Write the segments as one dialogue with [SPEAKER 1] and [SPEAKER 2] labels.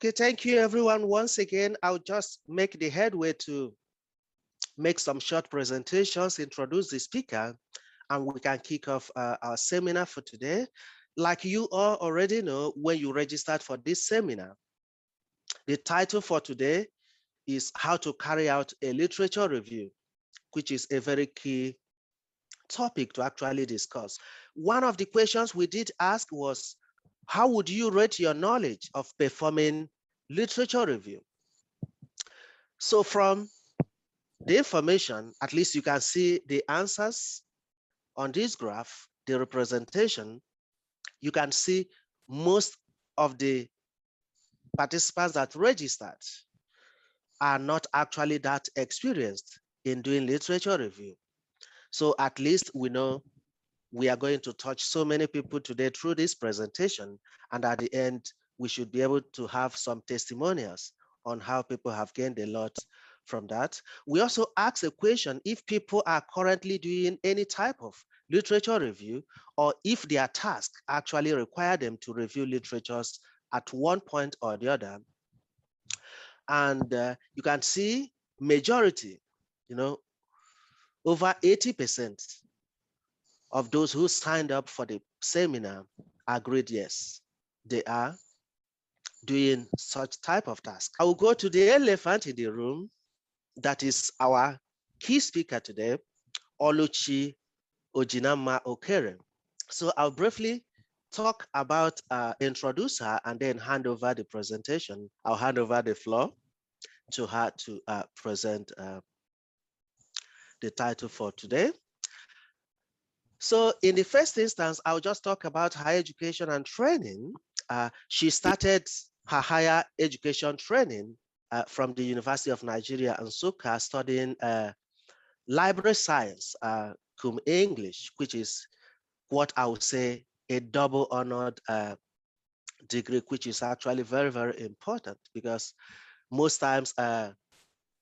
[SPEAKER 1] Okay, thank you everyone. Once again, I'll just make the headway to make some short presentations, introduce the speaker, and we can kick off our seminar for today. Like you all already know, when you registered for this seminar, the title for today is How to Carry Out a Literature Review, which is a very key topic to actually discuss. One of the questions we did ask was, how would you rate your knowledge of performing literature review? So from the information, at least you can see the answers on this graph, the representation. You can see most of the participants that registered are not actually that experienced in doing literature review. So at least we know we are going to touch so many people today through this presentation. And at the end, we should be able to have some testimonials on how people have gained a lot from that. We also ask a question if people are currently doing any type of literature review, or if their task actually require them to review literatures at one point or the other. And you can see majority, over 80% of those who signed up for the seminar agreed yes, they are doing such type of task. I will go to the elephant in the room, that is our key speaker today, Oluchi Ojinama Okere. So I'll briefly talk about, introduce her, and then hand over the presentation. I'll hand over the floor to her to present the title for today. So in the first instance, I'll just talk about higher education and training. She started her higher education training from the University of Nigeria and Nsukka, studying library science, cum English, which is what I would say a double honored degree, which is actually very, very important, because most times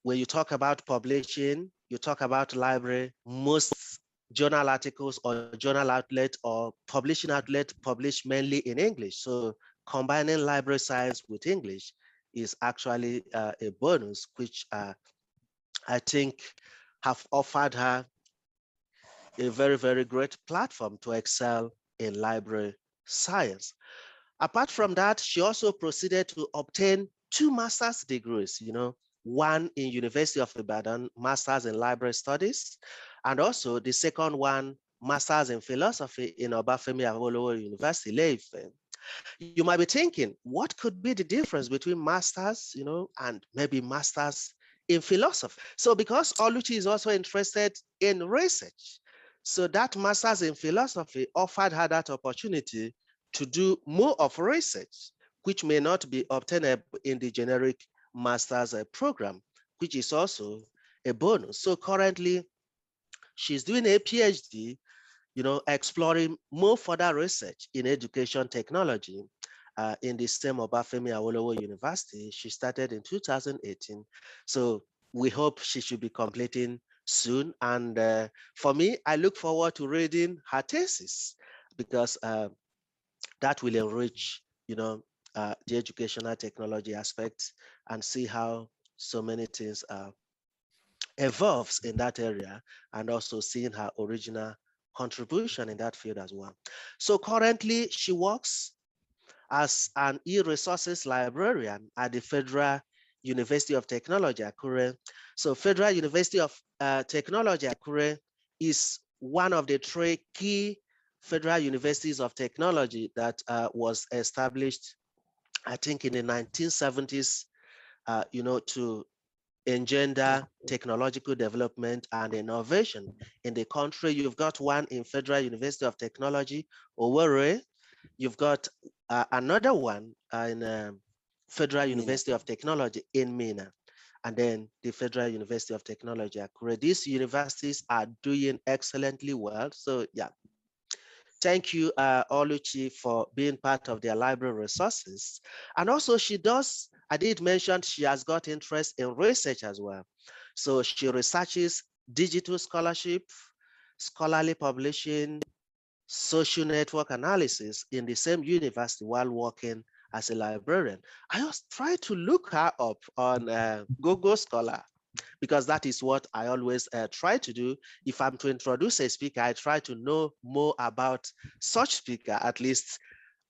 [SPEAKER 1] when you talk about publishing, you talk about library, most journal articles or journal outlet or publishing outlet publish mainly in English. So combining library science with English is actually a bonus, which I think have offered her a very, very great platform to excel in library science. Apart from that, she also proceeded to obtain 2 master's degrees, one in University of Ibadan, Masters in Library Studies, and also the second one, Masters in Philosophy in Obafemi Awolowo University, Ile-Ife. You might be thinking, what could be the difference between masters, and maybe masters in philosophy? So because Oluchi is also interested in research, so that masters in philosophy offered her that opportunity to do more of research, which may not be obtainable in the generic master's program, which is also a bonus. So currently, she's doing a PhD, exploring more further research in education technology in the same Obafemi Awolowo University. She started in 2018. So we hope she should be completing soon. And for me, I look forward to reading her thesis, because that will enrich, the educational technology aspects, and see how so many things evolves in that area, and also seeing her original contribution in that field as well. So currently she works as an e-resources librarian at the Federal University of Technology, Akure. So Federal University of Technology, Akure is one of the 3 key federal universities of technology that was established, I think, in the 1970s, to engender technological development and innovation in the country. You've got one in Federal University of Technology, Owerri. You've got another one in Federal University of Technology in Minna, and then the Federal University of Technology, Akure. These universities are doing excellently well. So yeah, thank you, Oluchi, for being part of their library resources. And also I did mention she has got interest in research as well. So she researches digital scholarship, scholarly publishing, social network analysis in the same university while working as a librarian. I just try to look her up on Google Scholar, because that is what I always try to do. If I'm to introduce a speaker, I try to know more about such speaker. At least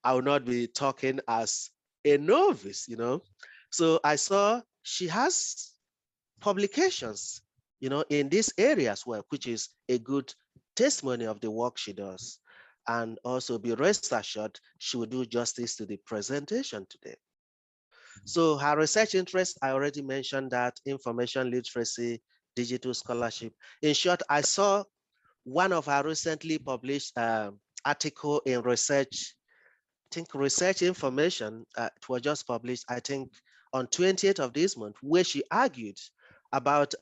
[SPEAKER 1] I will not be talking as a novice, you know. So I saw she has publications, you know, in this area as well, which is a good testimony of the work she does. And also be rest assured, she will do justice to the presentation today. So her research interest, I already mentioned that: information literacy, digital scholarship. In short, I saw one of her recently published article in Research, I think Research Information. It was just published, I think, on 28th of this month, where she argued about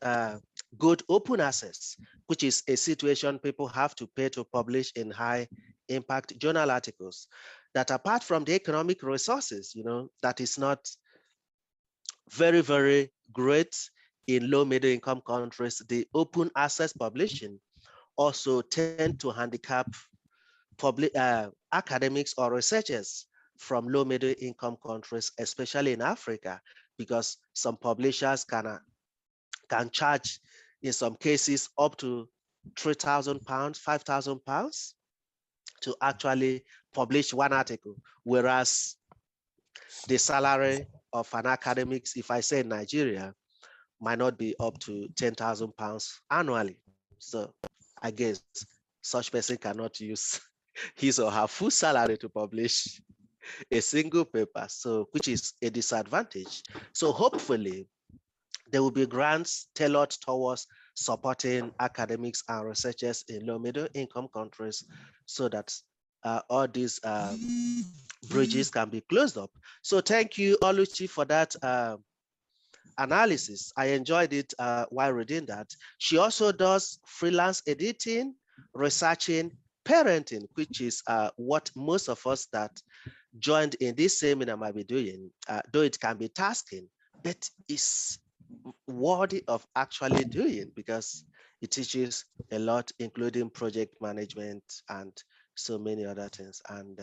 [SPEAKER 1] good open access, which is a situation people have to pay to publish in high impact journal articles. That apart from the economic resources, you know, that is not very, very great in low middle income countries. The open access publishing also tend to handicap public academics or researchers from low middle income countries, especially in Africa, because some publishers can charge, in some cases, up to £3,000, £5,000 to actually publish one article, whereas the salary of an academics, if I say in Nigeria, might not be up to £10,000 annually. So I guess such person cannot use his or her full salary to publish a single paper, so which is a disadvantage. So hopefully there will be grants tailored towards supporting academics and researchers in low middle income countries, so that all these bridges can be closed up. So thank you, Oluchi, for that analysis. I enjoyed it while reading that. She also does freelance editing, researching, parenting, which is what most of us that joined in this seminar might be doing, though it can be tasking, but it's worthy of actually doing, because it teaches a lot, including project management and so many other things. And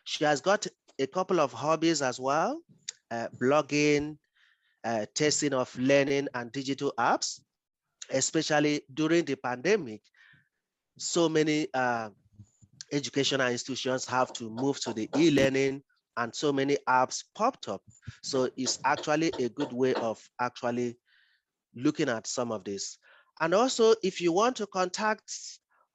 [SPEAKER 1] she has got a couple of hobbies as well: blogging, testing of learning and digital apps, especially during the pandemic. So many educational institutions have to move to the e-learning, and so many apps popped up. So it's actually a good way of actually looking at some of this. And also, if you want to contact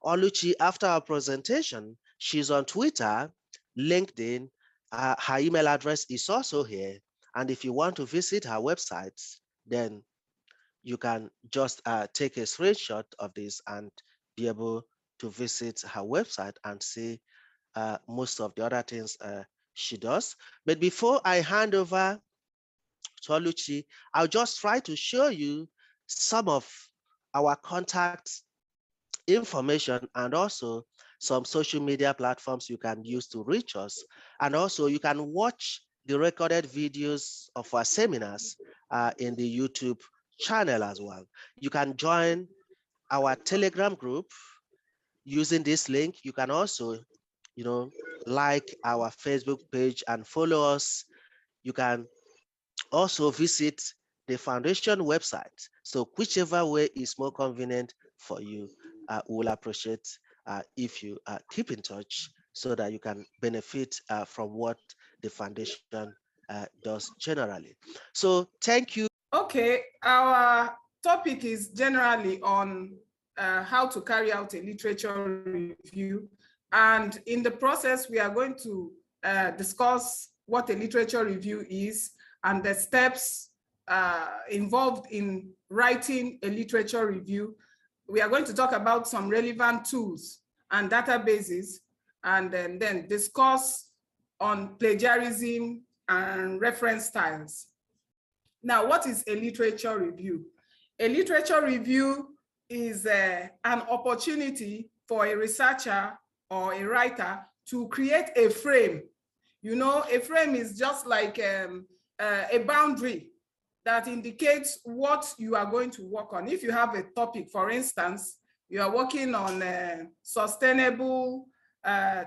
[SPEAKER 1] Oluchi after our presentation, she's on Twitter, LinkedIn. Her email address is also here. And if you want to visit her website, then you can just take a screenshot of this and be able to visit her website and see most of the other things she does. But before I hand over to Oluchi, I'll just try to show you some of our contact information, and also some social media platforms you can use to reach us. And also you can watch the recorded videos of our seminars in the YouTube channel as well. You can join our Telegram group using this link. You can also, you know, like our Facebook page and follow us. You can also visit the foundation website. So whichever way is more convenient for you, we'll appreciate if you keep in touch, so that you can benefit from what the foundation does generally. So thank you.
[SPEAKER 2] Okay, our topic is generally on how to carry out a literature review. And in the process, we are going to discuss what a literature review is and the steps involved in writing a literature review. We are going to talk about some relevant tools and databases, and then discuss on plagiarism and reference styles. Now, what is a literature review? A literature review is an opportunity for a researcher or a writer to create a frame. You know, a frame is just like a boundary that indicates what you are going to work on. If you have a topic, for instance, you are working on sustainable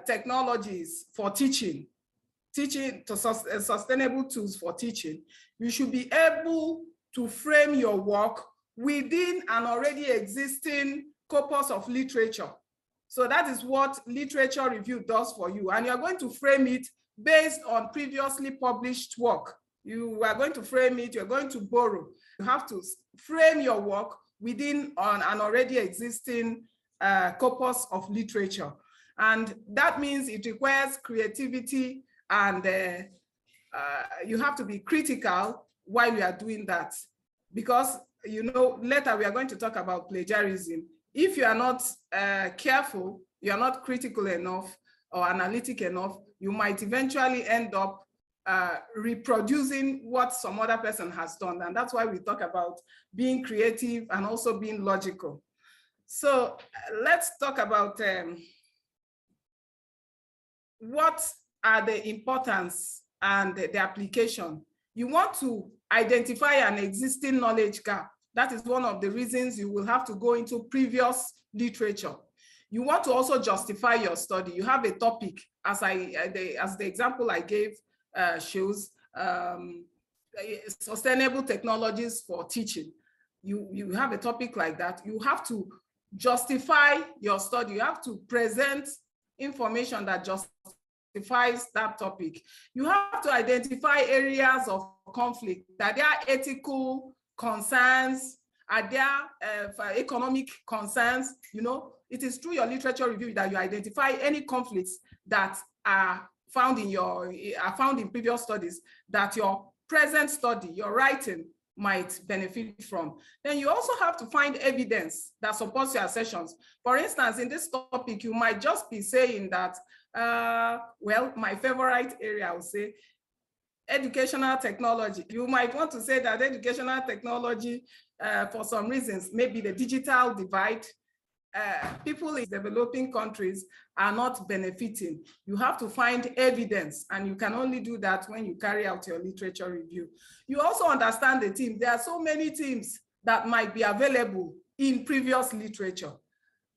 [SPEAKER 2] technologies for teaching, teaching to sustainable tools for teaching, you should be able to frame your work within an already existing corpus of literature. So that is what literature review does for you. And you're going to frame it based on previously published work. You are going to frame it, you're going to borrow. You have to frame your work within an already existing corpus of literature. And that means it requires creativity, and you have to be critical while you are doing that. Because, you know, later we are going to talk about plagiarism. If you are not careful, you are not critical enough or analytic enough, you might eventually end up reproducing what some other person has done. And that's why we talk about being creative and also being logical. So let's talk about what are the importance and the application. You want to identify an existing knowledge gap. That is one of the reasons you will have to go into previous literature. You want to also justify your study. You have a topic, as the example I gave shows, sustainable technologies for teaching. You have a topic like that. You have to justify your study. You have to present information that justifies that topic. You have to identify areas of conflict. Are there ethical concerns? Are there economic concerns? You know, it is through your literature review that you identify any conflicts that are found in previous studies that your present study, your writing, might benefit from. Then you also have to find evidence that supports your assertions. For instance, in this topic, you might just be saying that, well, my favorite area, I would say, educational technology. You might want to say that educational technology, for some reasons, maybe the digital divide, people in developing countries are not benefiting. You have to find evidence, and you can only do that when you carry out your literature review. You also understand the theme. There are so many themes that might be available in previous literature.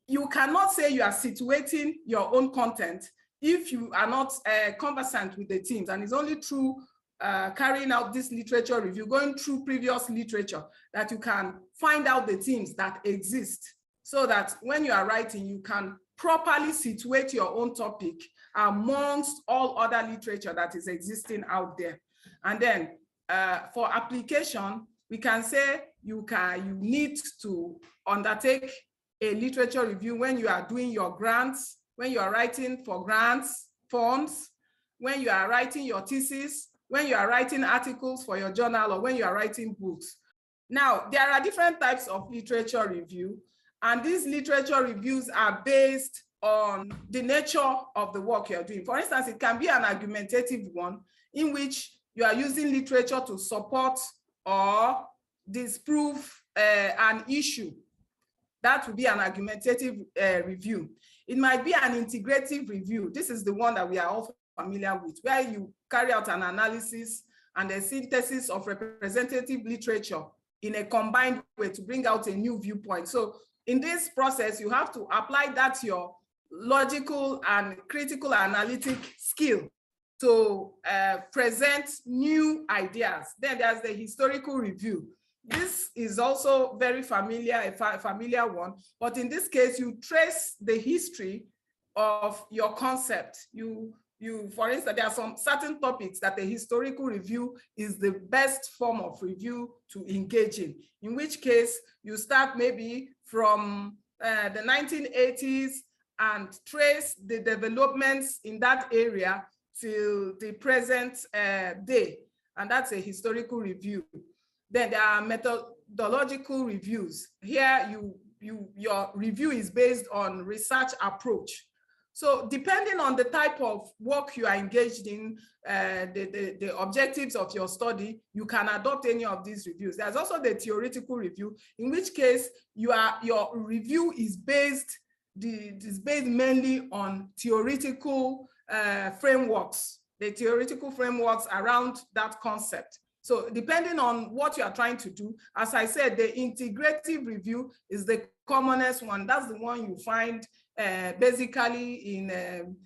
[SPEAKER 2] You cannot say you are situating your own content if you are not conversant with the themes, and it's only through carrying out this literature review, going through previous literature, that you can find out the themes that exist, so that when you are writing, you can properly situate your own topic amongst all other literature that is existing out there. And then for application, we can say you need to undertake a literature review when you are doing your grants, when you are writing for grants, funds, when you are writing your thesis, when you are writing articles for your journal, or when you are writing books. Now, there are different types of literature review, and these literature reviews are based on the nature of the work you're doing. For instance, it can be an argumentative one in which you are using literature to support or disprove an issue. That would be an argumentative review. It might be an integrative review. This is the one that we are all familiar with, where you carry out an analysis and a synthesis of representative literature in a combined way to bring out a new viewpoint. So in this process, you have to apply that your logical and critical analytic skill to present new ideas. Then there's the historical review. This is also very familiar, a familiar one, but in this case, you trace the history of your concept. For instance, there are some certain topics that the historical review is the best form of review to engage in which case you start maybe from the 1980s and trace the developments in that area till the present day, and that's a historical review. Then there are methodological reviews. Here, your review is based on research approach. So depending on the type of work you are engaged in, the objectives of your study, you can adopt any of these reviews. There's also the theoretical review, in which case your review is based mainly on theoretical frameworks, the theoretical frameworks around that concept. So depending on what you are trying to do, as I said, the integrative review is the commonest one. That's the one you find basically in,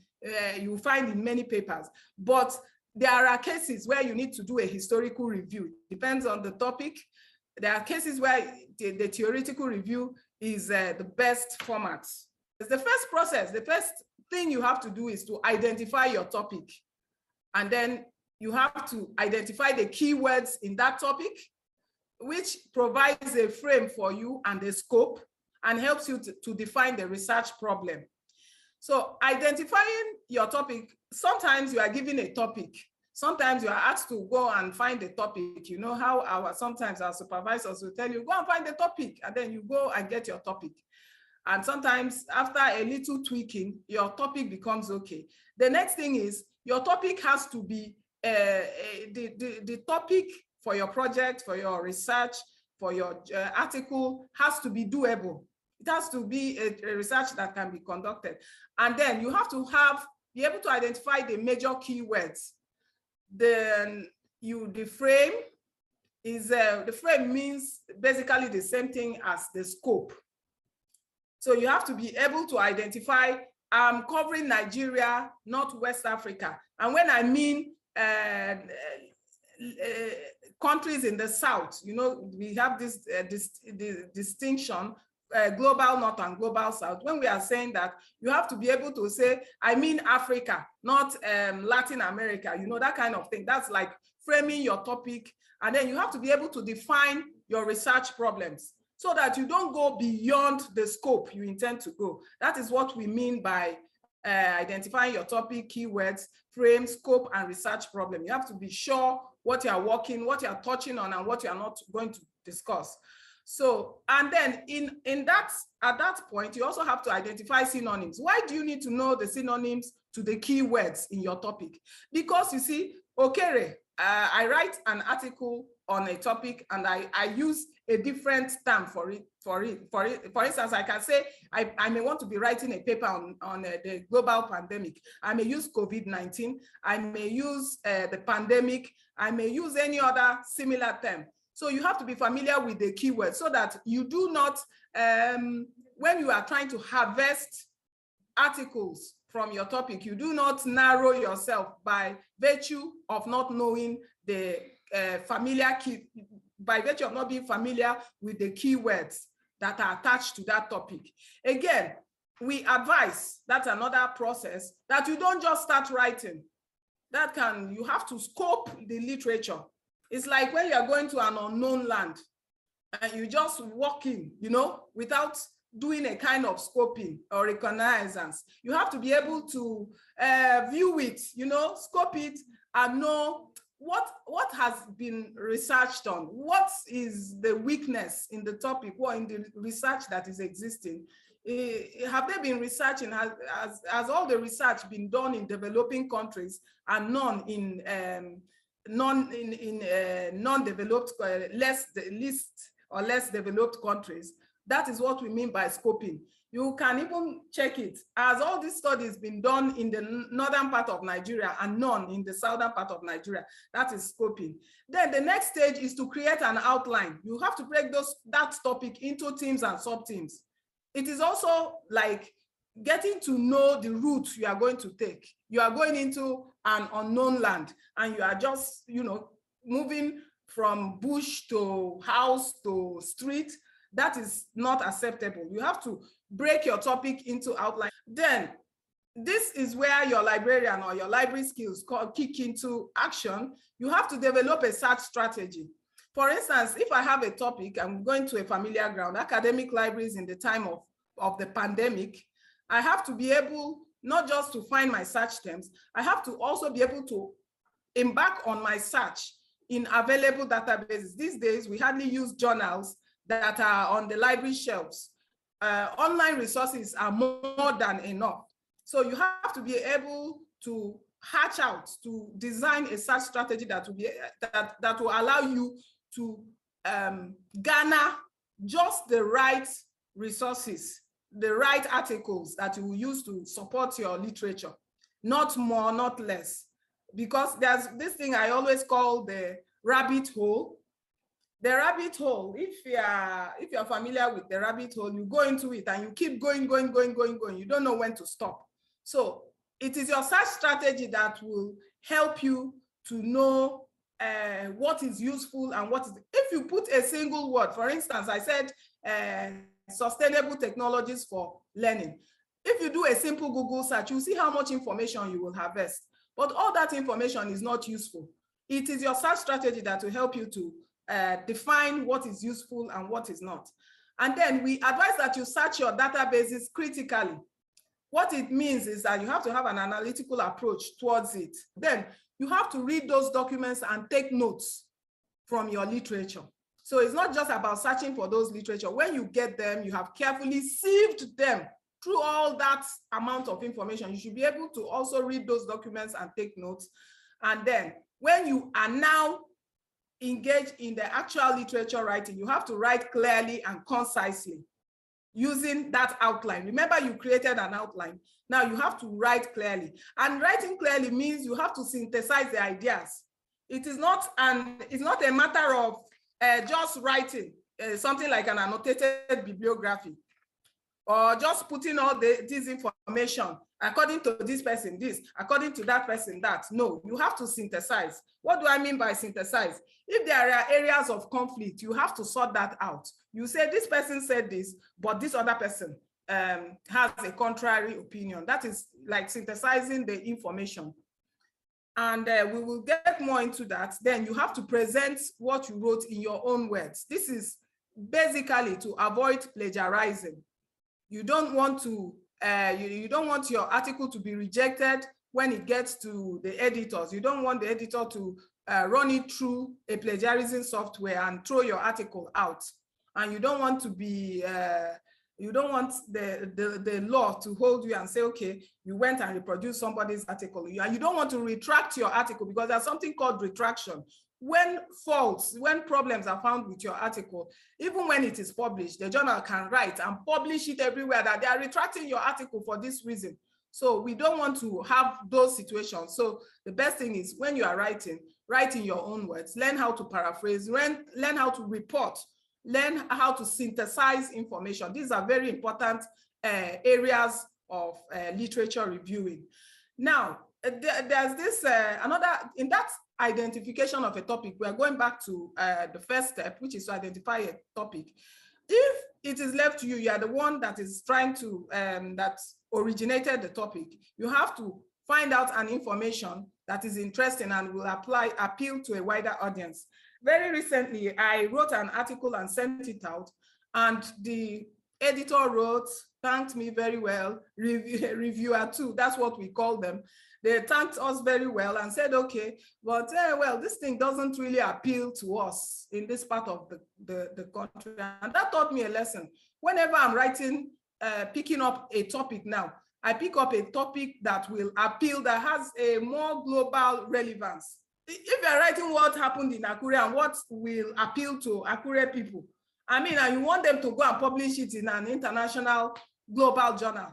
[SPEAKER 2] you find in many papers. But there are cases where you need to do a historical review. It depends on the topic. There are cases where the theoretical review is the best format. The first process, the first thing you have to do is to identify your topic. And then you have to identify the keywords in that topic, which provides a frame for you and a scope and helps you to define the research problem. So identifying your topic, sometimes you are given a topic. Sometimes you are asked to go and find the topic. You know how sometimes our supervisors will tell you, go and find the topic, and then you go and get your topic. And sometimes after a little tweaking, your topic becomes okay. The next thing is your topic has to be, the topic for your project, for your research, for your article has to be doable. It has to be a research that can be conducted. And then you have to be able to identify the major keywords. Then the frame is, the frame means basically the same thing as the scope. So you have to be able to identify, covering Nigeria, not West Africa. And when I mean countries in the South, you know, we have this distinction, global North and global South. When we are saying that, you have to be able to say, I mean Africa, not Latin America, you know, that kind of thing. That's like framing your topic. And then you have to be able to define your research problems so that you don't go beyond the scope you intend to go. That is what we mean by identifying your topic, keywords, frame, scope, and research problem. You have to be sure what you are working, what you are touching on, and what you are not going to discuss. So, and then at that point, you also have to identify synonyms. Why do you need to know the synonyms to the keywords in your topic? Because you see, okay, I write an article on a topic and I use a different term for it. For instance, I can say, I may want to be writing a paper on the global pandemic. I may use COVID-19. I may use the pandemic. I may use any other similar term. So you have to be familiar with the keywords so that you do not, when you are trying to harvest articles from your topic, you do not narrow yourself by virtue of not knowing the by virtue of not being familiar with the keywords that are attached to that topic. Again, we advise, that's another process, that you don't just start writing. You have to scope the literature. It's like when you're going to an unknown land and you just walk in, you know, without doing a kind of scoping or reconnaissance. You have to be able to view it, you know, scope it and know what has been researched on, what is the weakness in the topic or in the research that is existing. Have they been researching, has all the research been done in developing countries and none in non-developed, less developed countries? That is what we mean by scoping. You can even check it. As all these studies been done in the northern part of Nigeria and none in the southern part of Nigeria, that is scoping. Then the next stage is to create an outline. You have to break that topic into teams and sub-teams. It is also like getting to know the route you are going to take. You are going into an unknown land and you are just, you know, moving from bush to house to street. That is not acceptable. You have to break your topic into outline. Then this is where your librarian or your library skills kick into action. You have to develop a search strategy. For instance, if I have a topic, I'm going to a familiar ground, academic libraries in the time of the pandemic, I have to be able not just to find my search terms, I have to also be able to embark on my search in available databases. These days, we hardly use journals that are on the library shelves. Online resources are more than enough. So you have to be able to hatch out, to design a search strategy that will allow you to garner just the right resources, the right articles that you will use to support your literature, not more, not less. Because there's this thing I always call the rabbit hole. The rabbit hole, if you're familiar with the rabbit hole, you go into it and you keep going. You don't know when to stop. So it is your search strategy that will help you to know what is useful and what is, if you put a single word, for instance, I said sustainable technologies for learning. If you do a simple Google search, you'll see how much information you will harvest. But all that information is not useful. It is your search strategy that will help you to define what is useful and what is not. And then we advise that you search your databases critically. What it means is that you have to have an analytical approach towards it. Then you have to read those documents and take notes from your literature. So it's not just about searching for those literature. When you get them, you have carefully sieved them through all that amount of information. You should be able to also read those documents and take notes. And then when you are now engaged in the actual literature writing, you have to write clearly and concisely using that outline. Remember, you created an outline. Now you have to write clearly. And writing clearly means you have to synthesize the ideas. It is not a matter of just writing something like an annotated bibliography, or just putting all this information, according to this person, this, according to that person, that. No, you have to synthesize. What do I mean by synthesize? If there are areas of conflict, you have to sort that out. You say this person said this, but this other person has a contrary opinion. That is like synthesizing the information. And we will get more into that. Then you have to present what you wrote in your own words. This is basically to avoid plagiarizing. You don't want to, you don't want your article to be rejected when it gets to the editors. You don't want the editor to run it through a plagiarism software and throw your article out. And you don't want to be, you don't want the law to hold you and say, okay, you went and reproduced somebody's article. And you don't want to retract your article, because there's something called retraction. When faults, when problems are found with your article, even when it is published, the journal can write and publish it everywhere that they are retracting your article for this reason. So we don't want to have those situations. So the best thing is, when you are writing, write in your own words, learn how to paraphrase, learn how to report, learn how to synthesize information. These are very important areas of literature reviewing. Now, there's this, in that identification of a topic, we are going back to the first step, which is to identify a topic. If it is left to you, you are the one that is trying to, that originated the topic, you have to find out an information that is interesting and will appeal to a wider audience. Very recently, I wrote an article and sent it out, and the editor wrote, thanked me very well, reviewer too, that's what we call them. They thanked us very well and said, okay, but well, this thing doesn't really appeal to us in this part of the country. And that taught me a lesson. Whenever I'm writing, picking up a topic now, I pick up a topic that will appeal, that has a more global relevance. If you're writing what happened in Akure and what will appeal to Akure people, I mean, and you want them to go and publish it in an international global journal,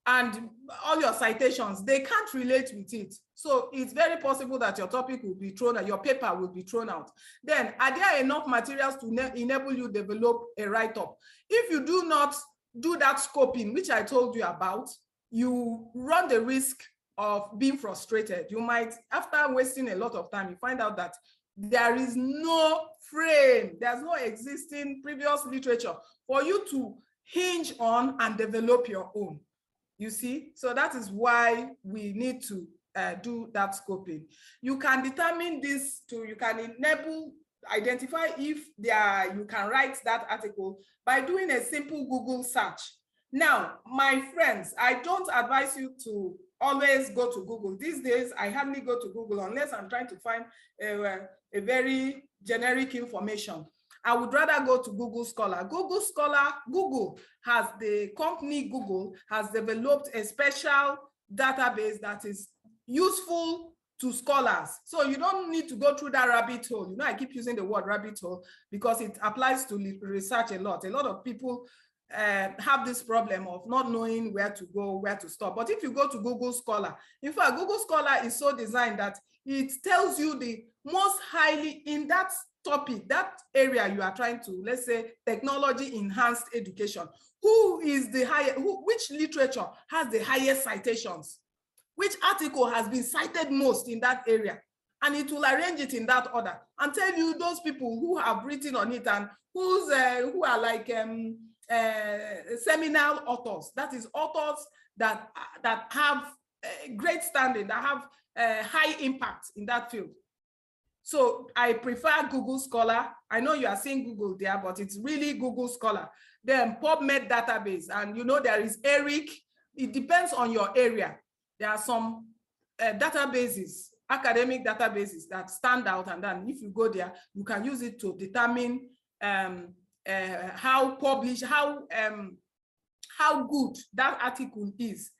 [SPEAKER 2] and all your citations, they can't relate with it. So it's very possible that your topic will be thrown out, your paper will be thrown out. Then, are there enough materials to enable you develop a write-up? If you do not do that scoping, which I told you about, you run the risk of being frustrated. You might, after wasting a lot of time, you find out that there is no frame, there's no existing previous literature for you to hinge on and develop your own. You see, so that is why we need to do that scoping. You can determine this you can identify if you can write that article by doing a simple Google search. Now, my friends, I don't advise you to always go to Google. These days, I hardly go to Google unless I'm trying to find a very generic information. I would rather go to Google Scholar. Google has, the company Google has developed a special database that is useful to scholars. So you don't need to go through that rabbit hole. You know, I keep using the word rabbit hole because it applies to research a lot. A lot of people have this problem of not knowing where to go, where to stop. But if you go to Google Scholar, in fact, Google Scholar is so designed that it tells you the most highly in that topic, that area you are trying to, let's say, technology enhanced education. Who is the highest, which literature has the highest citations? which article has been cited most in that area, and it will arrange it in that order and tell you those people who have written on it and who are like seminal authors. That is, authors that have great standing, that have high impact in that field. So I prefer Google Scholar. I know you are seeing Google there, but it's really Google Scholar. Then PubMed database, and you know there is ERIC. It depends on your area. There are some databases, academic databases that stand out, and then if you go there, you can use it to determine how good that article is,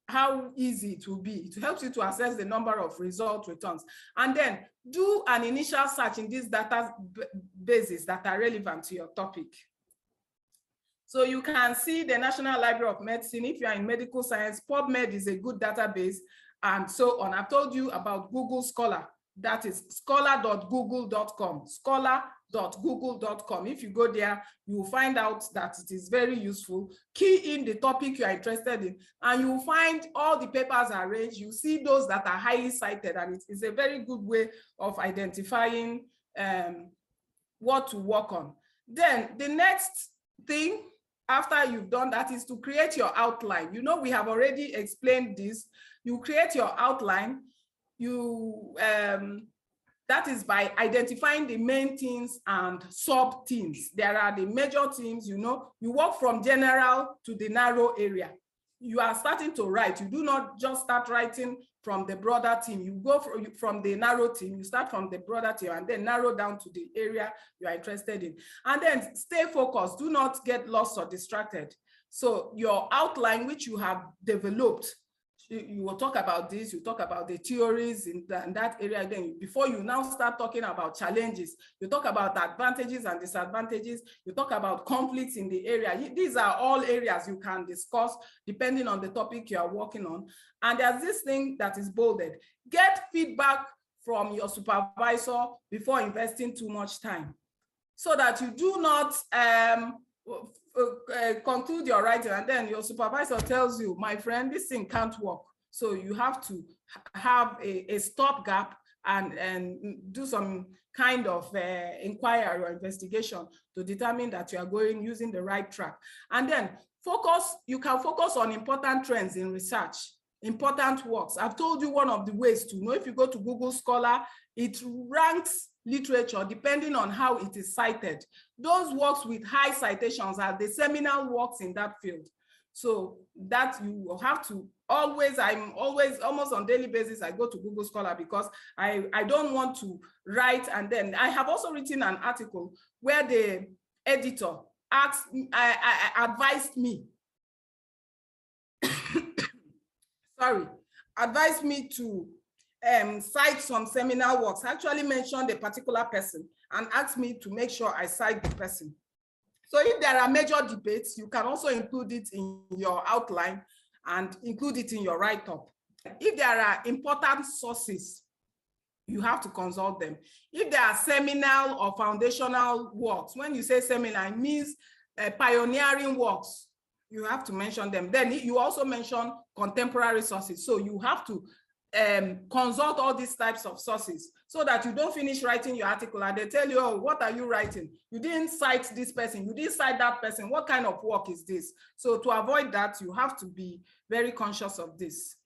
[SPEAKER 2] how easy it will be. It helps you to assess the number of result returns. And then do an initial search in these databases that are relevant to your topic. So you can see the National Library of Medicine. If you are in medical science, PubMed is a good database, and so on. I've told you about Google Scholar. That is scholar.google.com, scholar.google.com. If you go there, you will find out that it is very useful. Key in the topic you are interested in, and you will find all the papers arranged. You see those that are highly cited, and it is a very good way of identifying what to work on. Then the next thing after you've done that is to create your outline. You know, we have already explained this. You create your outline. That is by identifying the main themes and sub themes. There are the major themes, you know, you work from general to the narrow area. You are starting to write. You do not just start writing from the broader theme. You go from the narrow theme, you start from the broader theme, and then narrow down to the area you are interested in. And then stay focused. Do not get lost or distracted. So your outline, which you have developed, you will talk about this, you talk about the theories in that area. Then before you now start talking about challenges, you talk about advantages and disadvantages, you talk about conflicts in the area. These are all areas you can discuss depending on the topic you are working on. And there's this thing that is bolded. Get feedback from your supervisor before investing too much time, so that you do not conclude your writing and then your supervisor tells you, my friend, this thing can't work. So you have to have a stopgap and do some kind of inquiry or investigation to determine that you are using the right track. And then you can focus on important trends in research, important works. I've told you one of the ways to know. If you go to Google Scholar, it ranks literature depending on how it is cited. Those works with high citations are the seminal works in that field. So that you have to almost on daily basis, I go to Google Scholar because I don't want to write. And then I have also written an article where the editor advised me advised me to cite some seminal works, actually mentioned a particular person and asked me to make sure I cite the person. So if there are major debates, you can also include it in your outline and include it in your write-up. If there are important sources, you have to consult them. If there are seminal or foundational works, when you say seminal, it means pioneering works, you have to mention them. Then you also mention contemporary sources. So you have to consult all these types of sources so that you don't finish writing your article and they tell you, oh, what are you writing? You didn't cite this person, you didn't cite that person. What kind of work is this? So to avoid that, you have to be very conscious of this.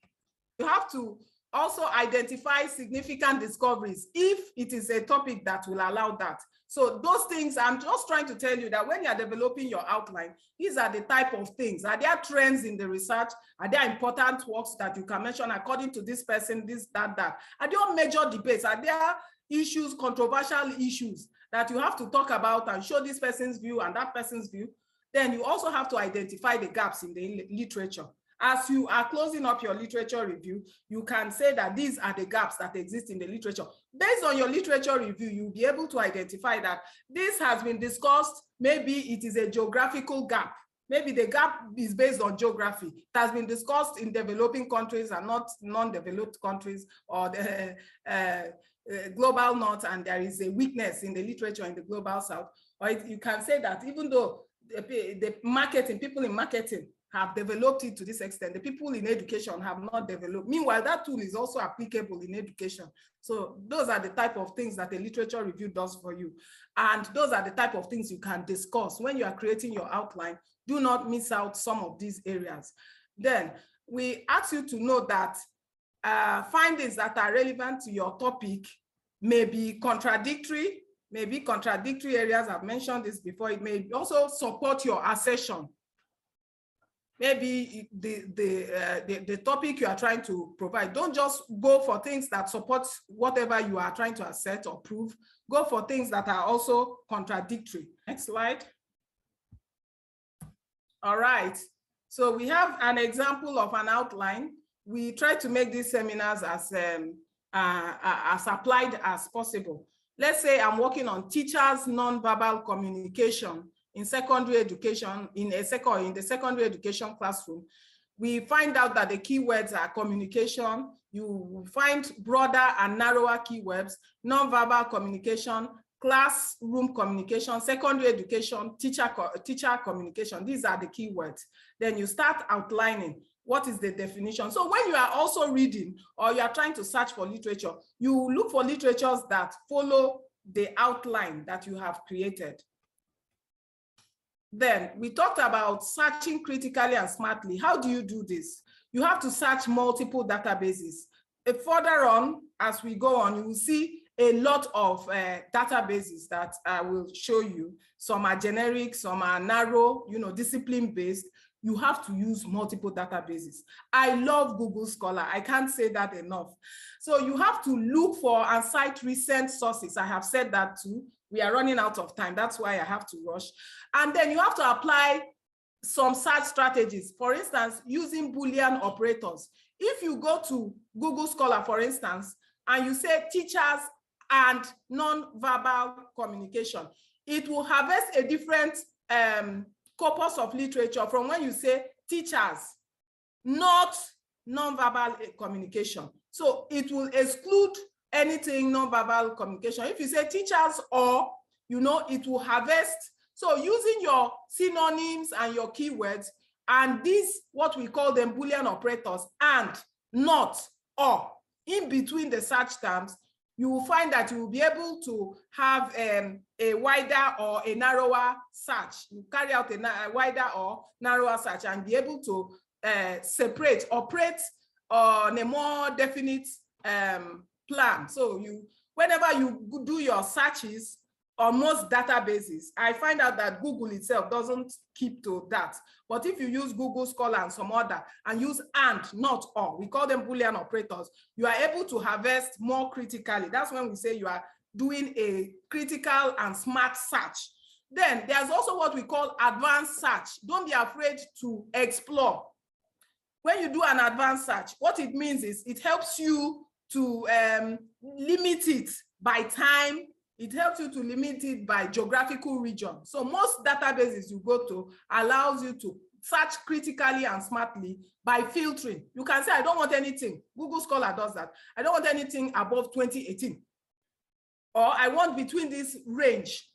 [SPEAKER 2] You have to also identify significant discoveries if it is a topic that will allow that. So those things, I'm just trying to tell you that when you're developing your outline, these are the type of things. Are there trends in the research? Are there important works that you can mention according to this person, this, that? Are there major debates? Are there issues, controversial issues that you have to talk about and show this person's view and that person's view? Then you also have to identify the gaps in the literature. As you are closing up your literature review, you can say that these are the gaps that exist in the literature. Based on your literature review, you'll be able to identify that this has been discussed. Maybe it is a geographical gap. Maybe the gap is based on geography. It has been discussed in developing countries and not non-developed countries, or the global north, and there is a weakness in the literature in the global south. Or you can say that even though the marketing, people in marketing have developed it to this extent. The people in education have not developed. Meanwhile, that tool is also applicable in education. So those are the type of things that a literature review does for you. And those are the type of things you can discuss when you are creating your outline. Do not miss out some of these areas. Then we ask you to know that findings that are relevant to your topic may be contradictory areas. I've mentioned this before. It may also support your assertion. Maybe the topic you are trying to provide. Don't just go for things that support whatever you are trying to assert or prove. Go for things that are also contradictory. Next slide. All right. So we have an example of an outline. We try to make these seminars as applied as possible. Let's say I'm working on teachers' nonverbal communication in secondary education, in the secondary education classroom. We find out that the keywords are communication. You find broader and narrower keywords, nonverbal communication, classroom communication, secondary education, teacher communication. These are the keywords. Then you start outlining what is the definition. So when you are also reading or you are trying to search for literature, you look for literatures that follow the outline that you have created. Then we talked about searching critically and smartly. How do you do this? You have to search multiple databases. Further on, as we go on, you will see a lot of databases that I will show you. Some are generic, some are narrow, discipline-based. You have to use multiple databases. I love Google Scholar. I can't say that enough. So you have to look for and cite recent sources. I have said that too. We are running out of time. That's why I have to rush. And then you have to apply some search strategies. For instance, using Boolean operators. If you go to Google Scholar, for instance, and you say teachers and non-verbal communication, it will harvest a different corpus of literature from when you say teachers, not non-verbal communication. So it will exclude anything non-verbal communication. If you say teachers or, it will harvest. So using your synonyms and your keywords and these, what we call them Boolean operators, and, not, or, in between the search terms, you will find that you will be able to have a wider or a narrower search. You carry out a wider or narrower search and be able to operate on a more definite plan. So whenever you do your searches on most databases, I find out that Google itself doesn't keep to that. But if you use Google Scholar and some other, and use and, not or, we call them Boolean operators, you are able to harvest more critically. That's when we say you are doing a critical and smart search. Then there's also what we call advanced search. Don't be afraid to explore. When you do an advanced search, what it means is it helps you to limit it by time. It helps you to limit it by geographical region. So most databases you go to allows you to search critically and smartly by filtering. You can say, I don't want anything. Google Scholar does that. I don't want anything above 2018. Or I want between this range.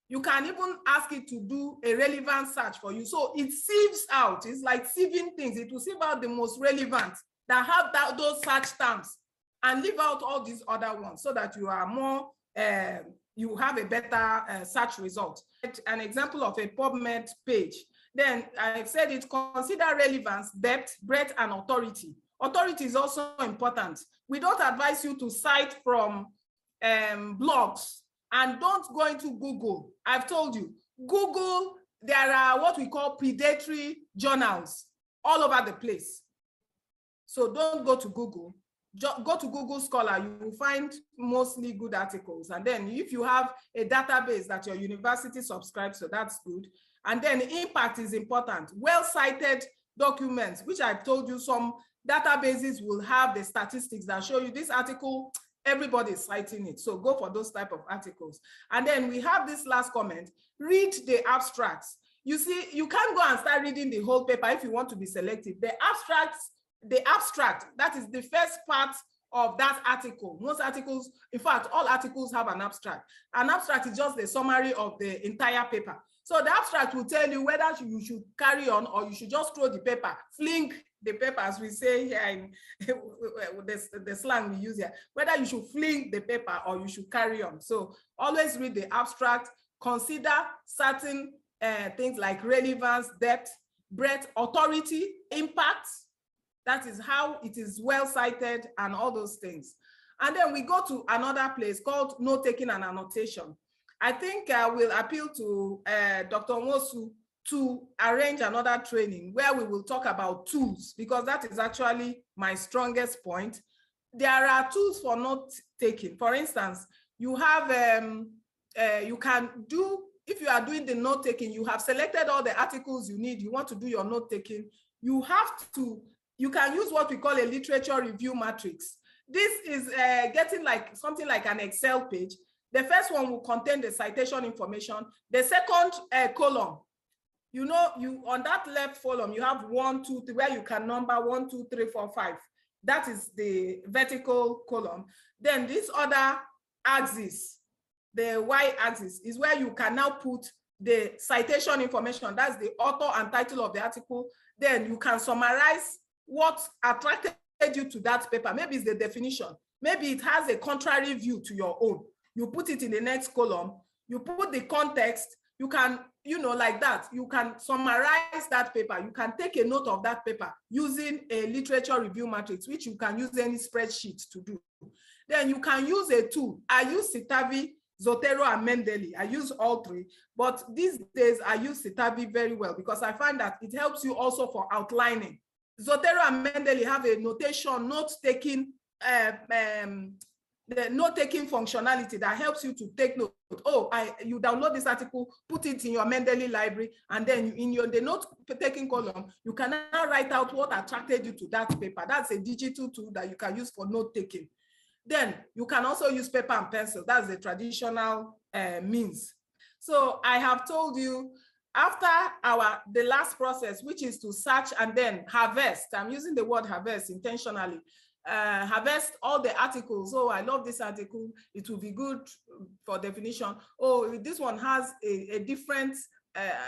[SPEAKER 2] You can even ask it to do a relevant search for you. So it sieves out. It's like sieving things. It will sieve out the most relevant that have those search terms and leave out all these other ones so that you are more you have a better search result. An example of a PubMed page. Then I've said it, consider relevance, depth, breadth, and authority. Authority is also important. We don't advise you to cite from blogs, and don't go into Google. I've told you, Google, there are what we call predatory journals all over the place. So don't go to Google. Go to Google Scholar, you will find mostly good articles. And then if you have a database that your university subscribes to, that's good. And then impact is important. Well-cited documents, which I've told you, some databases will have the statistics that show you this article, everybody is citing it. So go for those type of articles. And then we have this last comment, read the abstracts. You see, you can't go and start reading the whole paper if you want to be selective. The abstract, that is the first part of that article. Most articles, in fact, all articles have an abstract. An abstract is just the summary of the entire paper. So the abstract will tell you whether you should carry on or you should just throw the paper, fling the paper, as we say here in the slang we use here, whether you should fling the paper or you should carry on. So always read the abstract, consider certain things like relevance, depth, breadth, authority, impact. That is how it is well cited and all those things. And then we go to another place called note-taking and annotation. I think we'll appeal to Dr. Nwosu to arrange another training where we will talk about tools, because that is actually my strongest point. There are tools for note-taking. For instance, you have, you can do, if you are doing the note-taking, you have selected all the articles you need, you want to do your note-taking, you have to, you can use what we call a literature review matrix. This is getting like something like an Excel page. The first one will contain the citation information. The second column, you know, you on that left column, you have 1, 2, 3, where you can number 1, 2, 3, 4, 5. That is the vertical column. Then this other axis, the y-axis, is where you can now put the citation information. That's the author and title of the article. Then you can summarize what attracted you to that paper. Maybe it's the definition. Maybe it has a contrary view to your own. You put it in the next column. You put the context. You can, you know, like that. You can summarize that paper. You can take a note of that paper using a literature review matrix, which you can use any spreadsheet to do. Then you can use a tool. I use Citavi, Zotero, and Mendeley. I use all three, but these days I use Citavi very well because I find that it helps you also for outlining. Zotero and Mendeley have a notation, note-taking, the note-taking functionality that helps you to take note. Oh, you download this article, put it in your Mendeley library, and then in the note-taking column, you can now write out what attracted you to that paper. That's a digital tool that you can use for note-taking. Then you can also use paper and pencil. That's the traditional means. So I have told you, after the last process, which is to search and then harvest, I'm using the word harvest intentionally, harvest all the articles. Oh, I love this article. It will be good for definition. Oh, this one has a different,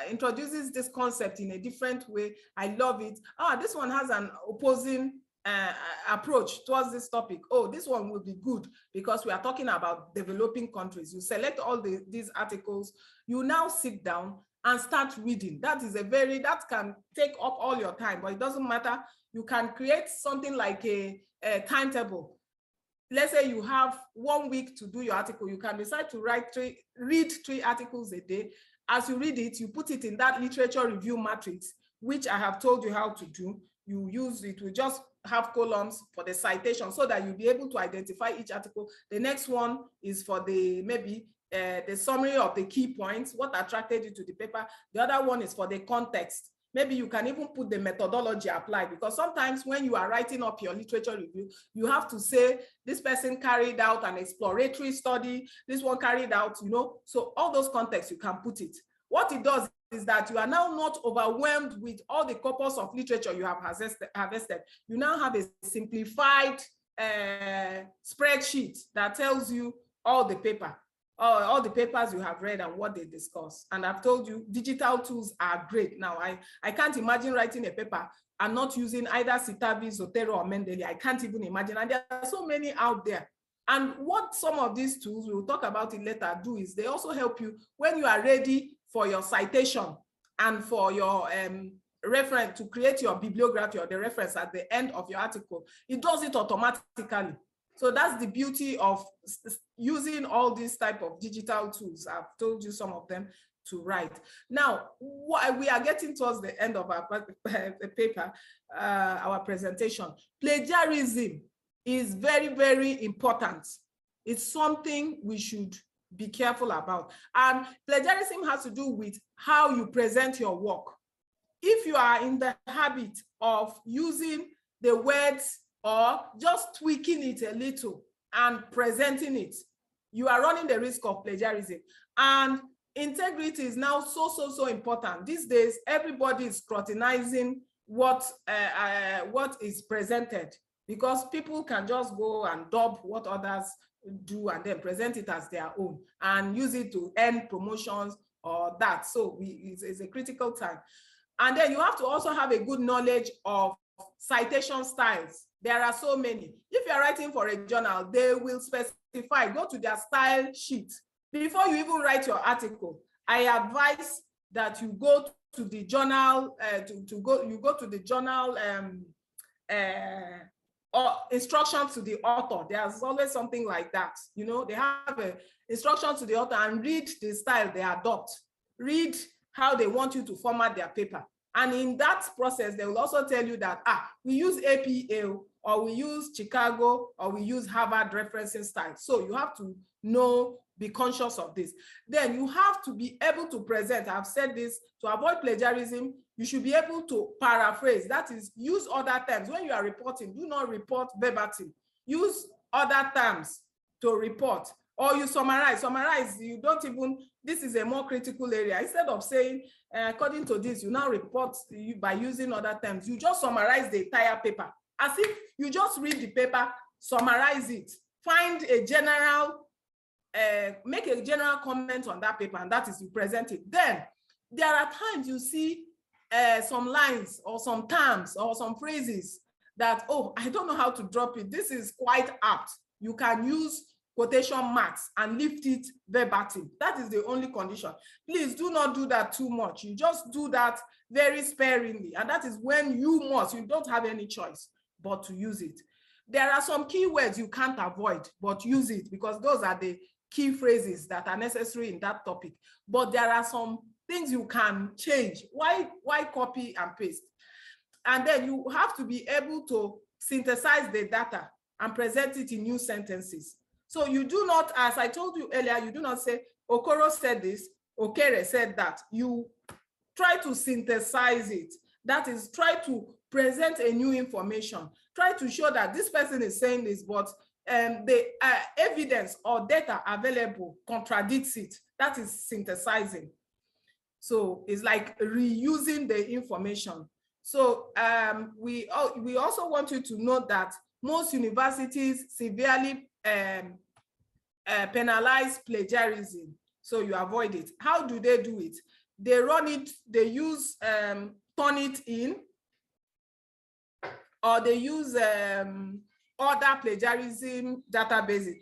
[SPEAKER 2] introduces this concept in a different way. I love it. Ah, this one has an opposing approach towards this topic. Oh, this one will be good because we are talking about developing countries. You select all these articles. You now sit down and start reading. That can take up all your time, but it doesn't matter. You can create something like a timetable. Let's say you have 1 week to do your article. You can decide to read 3 articles a day. As you read it, you put it in that literature review matrix, which I have told you how to do. You use it, we just have columns for the citation so that you'll be able to identify each article. The next one is for the summary of the key points, what attracted you to the paper. The other one is for the context. Maybe you can even put the methodology applied, because sometimes when you are writing up your literature review, you have to say this person carried out an exploratory study, this one carried out, you know, so all those contexts you can put it. What it does is that you are now not overwhelmed with all the corpus of literature you have harvested. You now have a simplified spreadsheet that tells you all the papers you have read and what they discuss. And I've told you, digital tools are great. Now, I can't imagine writing a paper and not using either Citavi, Zotero, or Mendeley. I can't even imagine. And there are so many out there. And what some of these tools, we'll talk about it later, do is they also help you when you are ready for your citation and for your reference, to create your bibliography or the reference at the end of your article. It does it automatically. So that's the beauty of using all these type of digital tools. I've told you some of them to write. Now, we are getting towards the end of our paper, our presentation. Plagiarism is very, very important. It's something we should be careful about. And plagiarism has to do with how you present your work. If you are in the habit of using the words or just tweaking it a little and presenting it, you are running the risk of plagiarism. And integrity is now so important. These days, everybody is scrutinizing what is presented. because people can just go and dub what others do and then present it as their own and use it to earn promotions or that. So it's a critical time. And then you have to also have a good knowledge of citation styles. There are so many. If you're writing for a journal, they will specify, go to their style sheet. Before you even write your article, I advise that you go to the journal, you go to the journal or instructions to the author. There's always something like that. You know, they have a instruction to the author and read the style they adopt. Read how they want you to format their paper. And in that process, they will also tell you that, we use APA, or we use Chicago, or we use Harvard referencing style. So you have to know, be conscious of this. Then you have to be able to present. I've said this, to avoid plagiarism, you should be able to paraphrase. That is, use other terms. When you are reporting, do not report verbatim. Use other terms to report. Or you summarize. Summarize, you don't even, this is a more critical area. Instead of saying, according to this, you now report by using other terms. You just summarize the entire paper. As if you just read the paper, summarize it. Find a general, make a general comment on that paper, and that is, you present it. Then, there are times you see some lines or some terms or some phrases that, oh, I don't know how to drop it. This is quite apt. You can use quotation marks and lift it verbatim. That is the only condition. Please do not do that too much. You just do that very sparingly. And that is when you don't have any choice but to use it. There are some keywords you can't avoid, but use it, because those are the key phrases that are necessary in that topic. But there are some things you can change. Why copy and paste? And then you have to be able to synthesize the data and present it in new sentences. So you do not, as I told you earlier, you do not say, Okoro said this, Okere said that. You try to synthesize it. That is, try to present a new information. Try to show that this person is saying this, but the evidence or data available contradicts it. That is synthesizing. So it's like reusing the information. So we also want you to note that most universities severely penalize plagiarism, so you avoid it. How do they do it? They run it, they use Turnitin, or they use other plagiarism databases.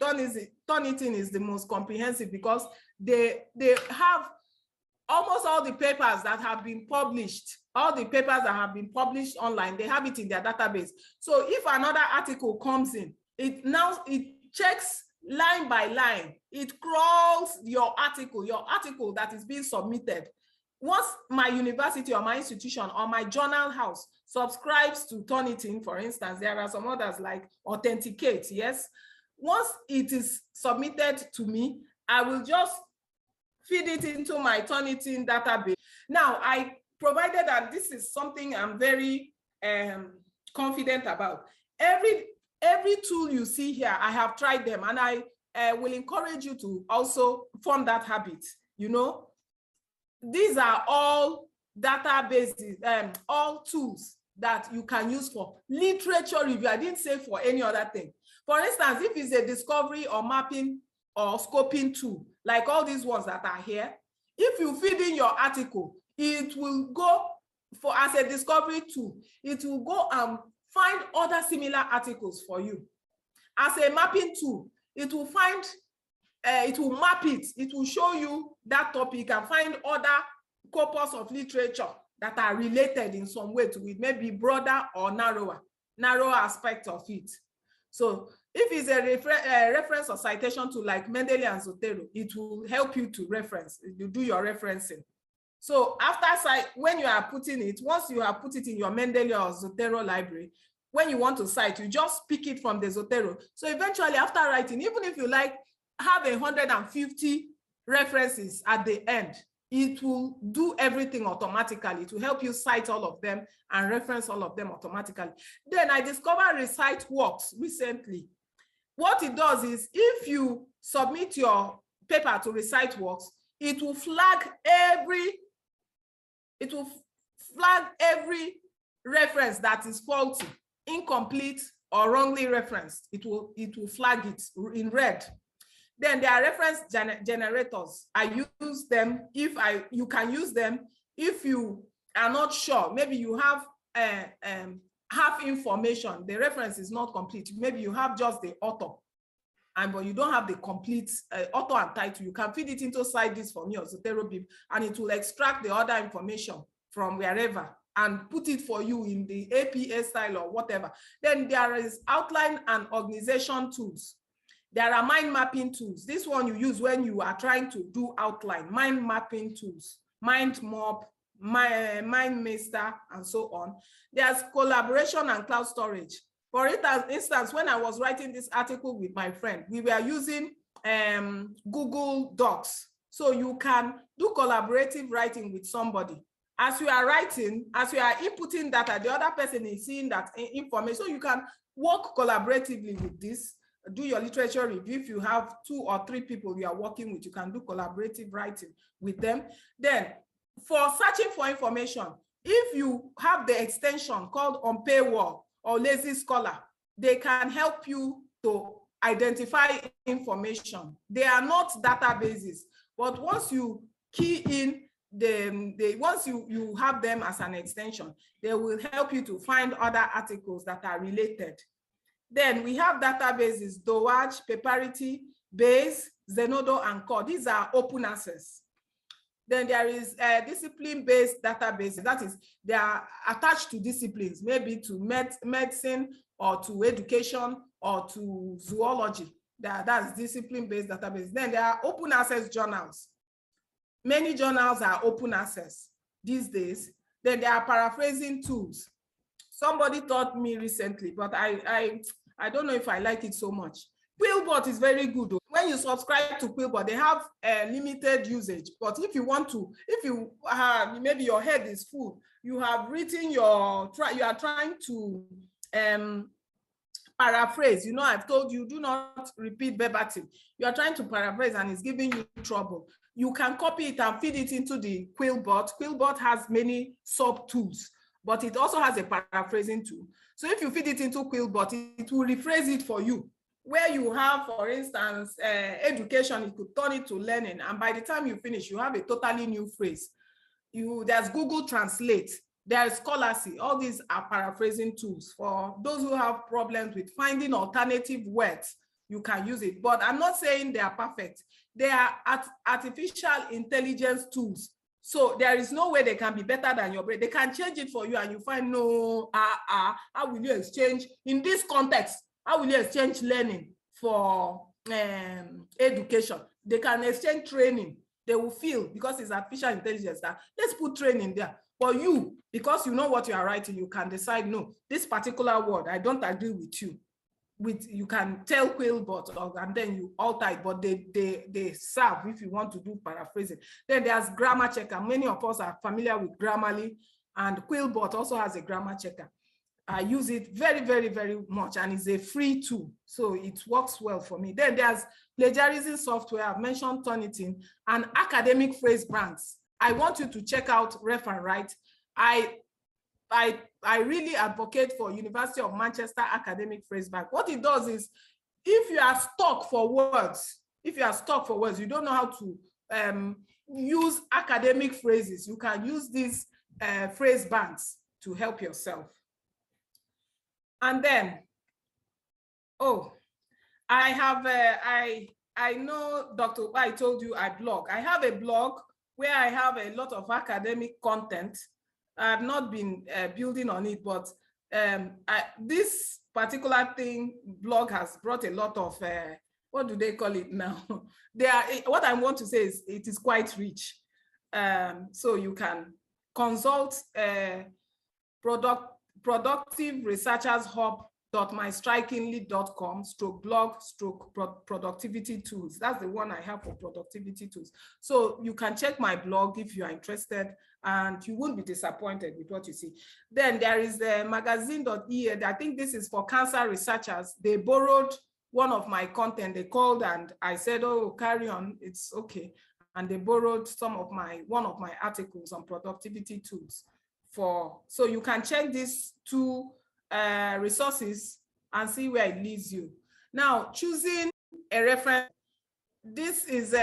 [SPEAKER 2] Turnitin is the most comprehensive because they have almost all the papers that have been published, online, they have it in their database. So if another article comes in, it checks line by line. It crawls your article that is being submitted. Once my university or my institution or my journal house subscribes to Turnitin, for instance, there are some others like Authenticate, yes? Once it is submitted to me, I will just feed it into my Turnitin database. Now, I provided that this is something I'm very confident about. Every tool you see here, I have tried them, and I will encourage you to also form that habit. You know, these are all databases, all tools that you can use for literature review. I didn't say for any other thing. For instance, if it's a discovery or mapping or scoping tool, like all these ones that are here, if you feed in your article, it will go for, as a discovery tool, it will go and find other similar articles for you. As a mapping tool, it will find, it will map it. It will show you that topic and find other corpus of literature that are related in some way to it, maybe broader or narrower aspect of it. So if it's a reference or citation to like Mendeley and Zotero, it will help you to reference, you do your referencing. So after, when you are putting it, once you have put it in your Mendeley or Zotero library, when you want to cite, you just pick it from the Zotero. So eventually after writing, even if you like have 150 references at the end, it will do everything automatically. It will help you cite all of them and reference all of them automatically. Then I discovered Recite Works recently. What it does is, if you submit your paper to Recite Works, it will flag every reference that is faulty, incomplete, or wrongly referenced, it will flag it in red. Then there are reference generators. I use them you can use them if you are not sure. Maybe you have half information, the reference is not complete. Maybe you have just the author, but you don't have the complete author and title. You can feed it into CiteDis for me or Zotero, and it will extract the other information from wherever and put it for you in the APA style or whatever. Then there is outline and organization tools. There are mind mapping tools. This one you use when you are trying to do outline, mind mapping tools, mind map, MindMaster, and so on. There's collaboration and cloud storage. For instance, when I was writing this article with my friend, we were using Google Docs. So you can do collaborative writing with somebody. As you are writing, as you are inputting data, the other person is seeing that information. So you can work collaboratively with this, do your literature review. If you have 2 or 3 people you are working with, you can do collaborative writing with them. Then for searching for information, if you have the extension called On Paywall or Lazy Scholar, they can help you to identify information. They are not databases, but once you key in once you have them as an extension, they will help you to find other articles that are related. Then we have databases, Dowatch, Paperity, Base, Zenodo, and Core. These are open access. Then there is a discipline-based database. That is, they are attached to disciplines, maybe to medicine or to education or to zoology. That's discipline-based database. Then there are open access journals. Many journals are open access these days. Then there are paraphrasing tools. Somebody taught me recently, but I don't know if I like it so much. Quillbot is very good. When you subscribe to Quillbot, they have a limited usage. But if you want to, maybe your head is full, you have written you are trying to paraphrase. You know, I've told you, do not repeat verbatim. You are trying to paraphrase and it's giving you trouble. You can copy it and feed it into the Quillbot. Quillbot has many sub tools, but it also has a paraphrasing tool. So if you feed it into Quillbot, it will rephrase it for you. Where you have, for instance, education, you could turn it to learning. And by the time you finish, you have a totally new phrase. There's Google Translate, there's Scholarly. All these are paraphrasing tools. For those who have problems with finding alternative words, you can use it. But I'm not saying they are perfect. They are artificial intelligence tools. So there is no way they can be better than your brain. They can change it for you and you find, no, how will you exchange in this context? How will you exchange learning for education? They can exchange training. They will feel, because it's artificial intelligence, that let's put training there. For you, because you know what you are writing, you can decide, no, this particular word, I don't agree with you. You can tell Quillbot and then you alter it, but they serve if you want to do paraphrasing. Then there's grammar checker. Many of us are familiar with Grammarly, and Quillbot also has a grammar checker. I use it very, very, very much, and it's a free tool, so it works well for me. Then there's plagiarism software. I've mentioned Turnitin, and academic phrase banks. I want you to check out Ref and Write. I really advocate for University of Manchester Academic Phrase Bank. What it does is, if you are stuck for words, you don't know how to use academic phrases, you can use these phrase banks to help yourself. And then, I have, I know Dr. I told you I blog. I have a blog where I have a lot of academic content. I've not been building on it, but this particular blog has brought a lot of, what do they call it now? What I want to say is it is quite rich. So you can consult Productive Researchers Hub.mystrikingly.com/blog/productivity tools. That's the one I have for productivity tools. So you can check my blog if you are interested, and you won't be disappointed with what you see. Then there is the magazine.ea. I think this is for cancer researchers. They borrowed one of my content. They called and I said, oh, carry on, it's okay. And they borrowed one of my articles on productivity tools. So you can check these two resources and see where it leads you. Now, choosing a reference, this is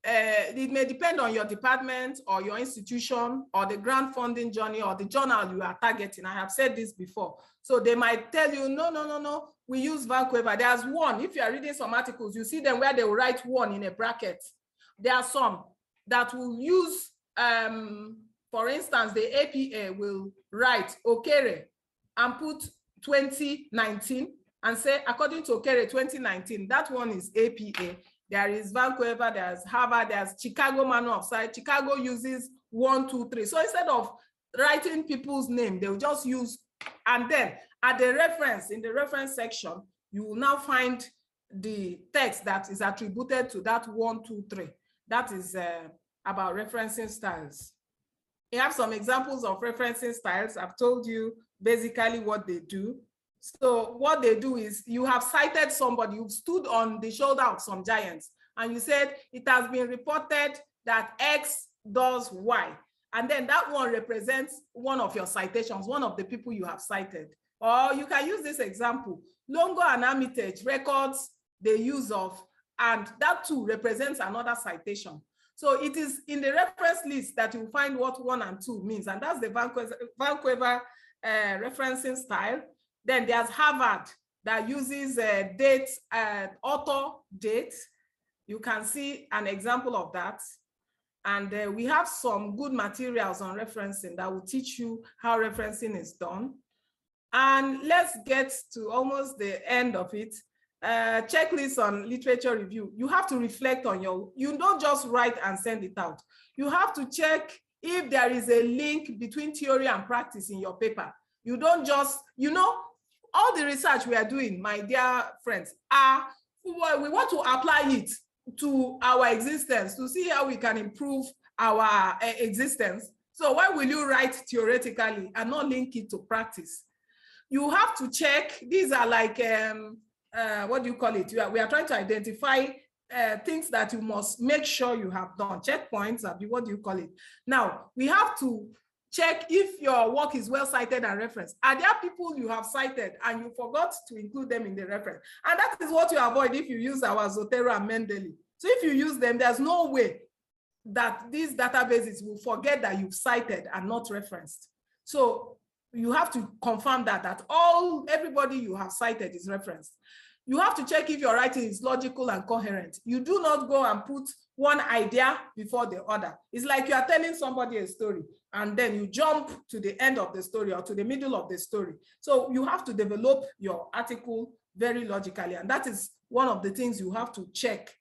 [SPEAKER 2] it may depend on your department or your institution or the grant funding journey or the journal you are targeting. I have said this before. So they might tell you, no, we use Vancouver. There's one. If you are reading some articles, you see them where they will write one in a bracket. There are some that will use, for instance, the APA will write Okere and put 2019 and say, according to Okere 2019, that one is APA. There is Vancouver, there's Harvard, there's Chicago Manual of Science. Chicago uses 1, 2, 3. So instead of writing people's name, they'll just use, and then at the reference, in the reference section, you will now find the text that is attributed to that 1, 2, 3. That is about referencing styles. We have some examples of referencing styles. I've told you basically what they do. So what they do is you have cited somebody, you've stood on the shoulder of some giants, and you said it has been reported that X does Y. And then that one represents one of your citations, one of the people you have cited. Or you can use this example. Longo and Armitage records the use of, and that too represents another citation. So it is in the reference list that you find what 1 and 2 means. And that's the Vancouver referencing style. Then there's Harvard that uses dates, author date. You can see an example of that. And we have some good materials on referencing that will teach you how referencing is done. And let's get to almost the end of it. Checklist on literature review. You have to reflect on you don't just write and send it out. You have to check if there is a link between theory and practice in your paper. You don't just, all the research we are doing, my dear friends, we want to apply it to our existence to see how we can improve our existence. So why will you write theoretically and not link it to practice? You have to check, these are like, what do you call it? We are trying to identify things that you must make sure you have done. Checkpoints, what do you call it? Now, we have to check if your work is well cited and referenced. Are there people you have cited and you forgot to include them in the reference? And that is what you avoid if you use our Zotero and Mendeley. So if you use them, there's no way that these databases will forget that you've cited and not referenced. So you have to confirm that everybody you have cited is referenced. You have to check if your writing is logical and coherent. You do not go and put one idea before the other. It's like you are telling somebody a story and then you jump to the end of the story or to the middle of the story. So you have to develop your article very logically. And that is one of the things you have to check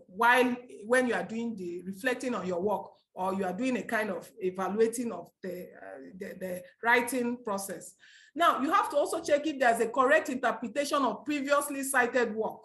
[SPEAKER 2] when you are doing the reflecting on your work, or you are doing a kind of evaluating of the writing process. Now, you have to also check if there's a correct interpretation of previously cited work.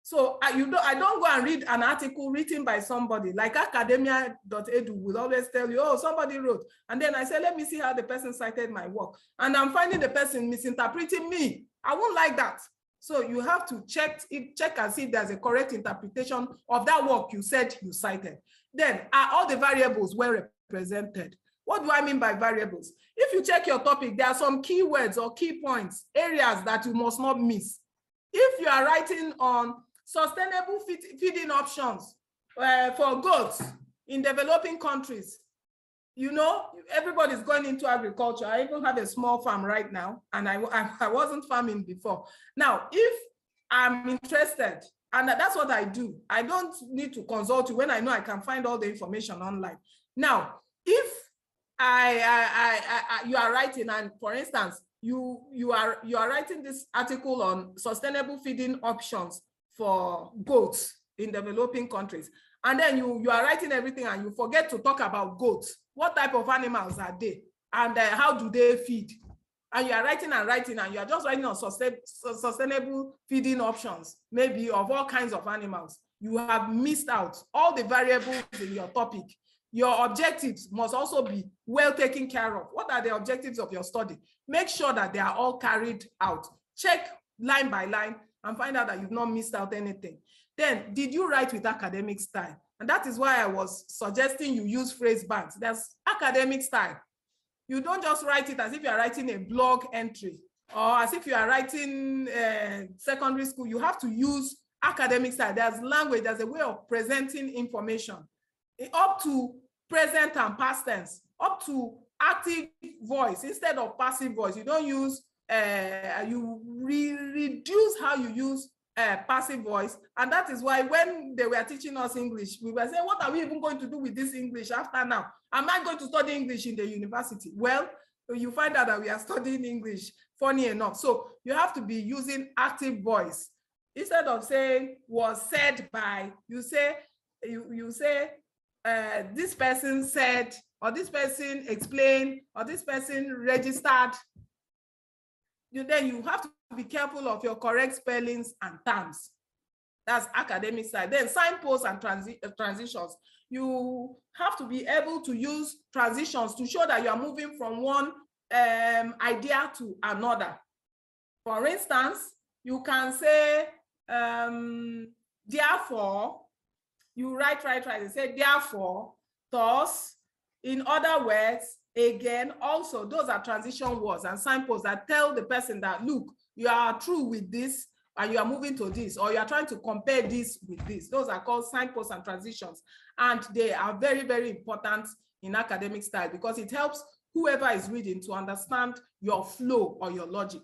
[SPEAKER 2] So I don't go and read an article written by somebody, like academia.edu will always tell you, oh, somebody wrote. And then I say, let me see how the person cited my work. And I'm finding the person misinterpreting me. I won't like that. So you have to check and see if there's a correct interpretation of that work you said you cited. Then are all the variables well represented? What do I mean by variables? If you check your topic, there are some keywords or key points, areas that you must not miss. If you are writing on sustainable feeding options for goats in developing countries, everybody's going into agriculture. I even have a small farm right now, and I wasn't farming before. Now, if I'm interested, and that's what I do, I don't need to consult you when I know I can find all the information online. Now, if you are writing, and for instance, you are writing this article on sustainable feeding options for goats in developing countries, and then you are writing everything and you forget to talk about goats. What type of animals are they, and how do they feed? And you are writing and you are just writing on sustainable feeding options, maybe of all kinds of animals. You have missed out all the variables in your topic. Your objectives must also be well taken care of. What are the objectives of your study? Make sure that they are all carried out. Check line by line and find out that you've not missed out anything. Then, did you write with academic style? And that is why I was suggesting you use phrase banks. That's academic style. You don't just write it as if you're writing a blog entry. or as if you are writing secondary school, you have to use academic style. There's language, there's a way of presenting information up to present and past tense, up to active voice instead of passive voice. You don't use, you reduce how you use passive voice. And that is why when they were teaching us English, we were saying, what are we even going to do with this English after now? Am I going to study English in the university? Well, you find out that we are studying English, funny enough. So you have to be using active voice. Instead of saying was said by, you say, this person said, or this person explained, or this person registered. Then you have to be careful of your correct spellings and terms. That's academic side. Then signposts and transitions. You have to be able to use transitions to show that you are moving from one idea to another. For instance, you can say, therefore, you write, and say, therefore, thus, in other words, again, also, those are transition words and signposts that tell the person that, look, you are true with this, and you are moving to this, or you are trying to compare this with this. Those are called signposts and transitions. And they are very, very important in academic style because it helps whoever is reading to understand your flow or your logic.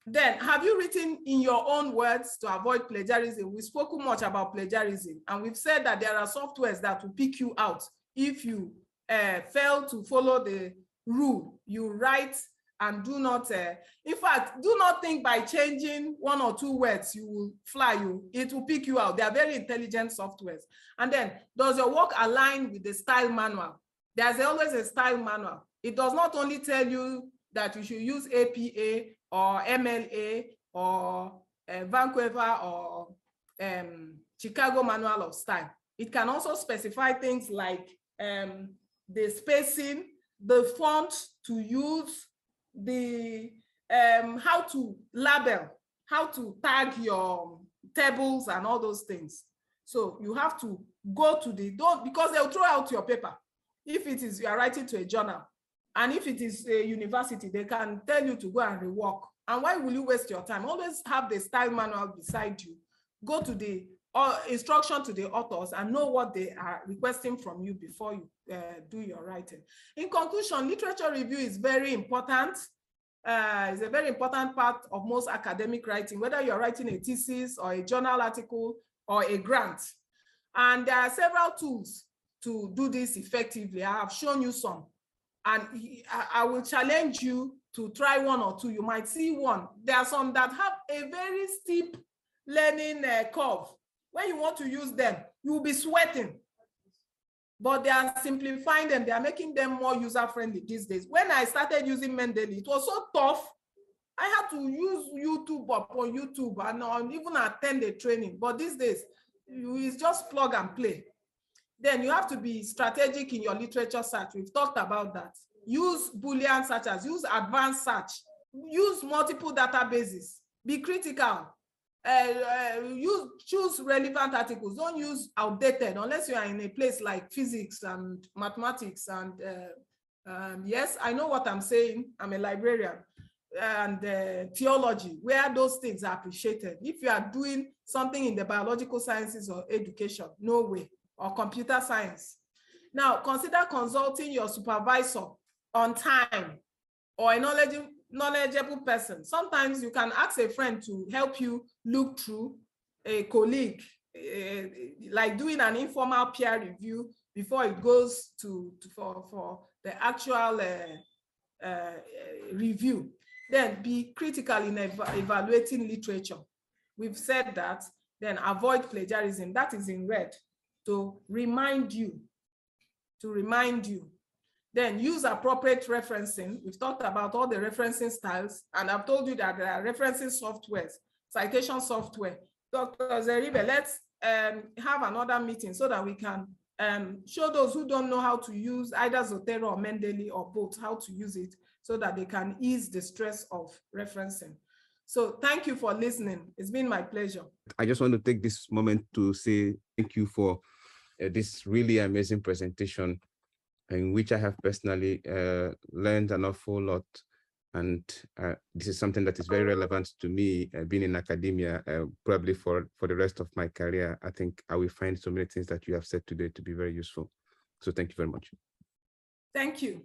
[SPEAKER 2] Then, have you written in your own words to avoid plagiarism? We've spoken much about plagiarism, and we've said that there are softwares that will pick you out if you fail to follow the rule. You write and do not, in fact, do not think by changing one or two words, you will fly you. It will pick you out. They are very intelligent softwares. And then, does your work align with the style manual? There's always a style manual. It does not only tell you that you should use APA or MLA or Vancouver or Chicago Manual of Style. It can also specify things like the spacing, the font to use, the how to label, how to tag your tables and all those things. So you have to go to the, because they'll throw out your paper. If it is, you are writing to a journal, and if it is a university, they can tell you to go and rework. And why will you waste your time? Always have the style manual beside you. Go to the instruction to the authors and know what they are requesting from you before you do your writing. In conclusion, literature review is very important. It's a very important part of most academic writing, whether you're writing a thesis or a journal article or a grant. And there are several tools to do this effectively. I have shown you some. And I will challenge you to try one or two. You might see one. There are some that have a very steep learning curve. When you want to use them, you will be sweating. But they are simplifying them. They are making them more user-friendly these days. When I started using Mendeley, it was so tough. I had to use YouTube upon YouTube and even attend a training. But these days, it's just plug and play. Then you have to be strategic in your literature search. We've talked about that. Use Boolean searches, use advanced search, use multiple databases, be critical, choose relevant articles. Don't use outdated unless you are in a place like physics and mathematics. And yes, I know what I'm saying. I'm a librarian. And theology, where those things are appreciated. If you are doing something in the biological sciences or education, no way. Or computer science. Now, consider consulting your supervisor on time or a knowledgeable person. Sometimes you can ask a friend to help you look through, a colleague, like doing an informal peer review before it goes for the actual review. Then be critical in evaluating literature. We've said that. Then avoid plagiarism. That is in red. To remind you. Then use appropriate referencing. We've talked about all the referencing styles, and I've told you that there are referencing softwares, citation software. Dr. Zeribe, let's have another meeting so that we can show those who don't know how to use either Zotero or Mendeley or both, how to use it so that they can ease the stress of referencing. So thank you for listening. It's been my pleasure.
[SPEAKER 3] I just want to take this moment to say thank you for this really amazing presentation, in which I have personally learned an awful lot And this is something that is very relevant to me, being in academia, probably for the rest of my career. I think I will find so many things that you have said today to be very useful. So thank you very much.
[SPEAKER 2] Thank you.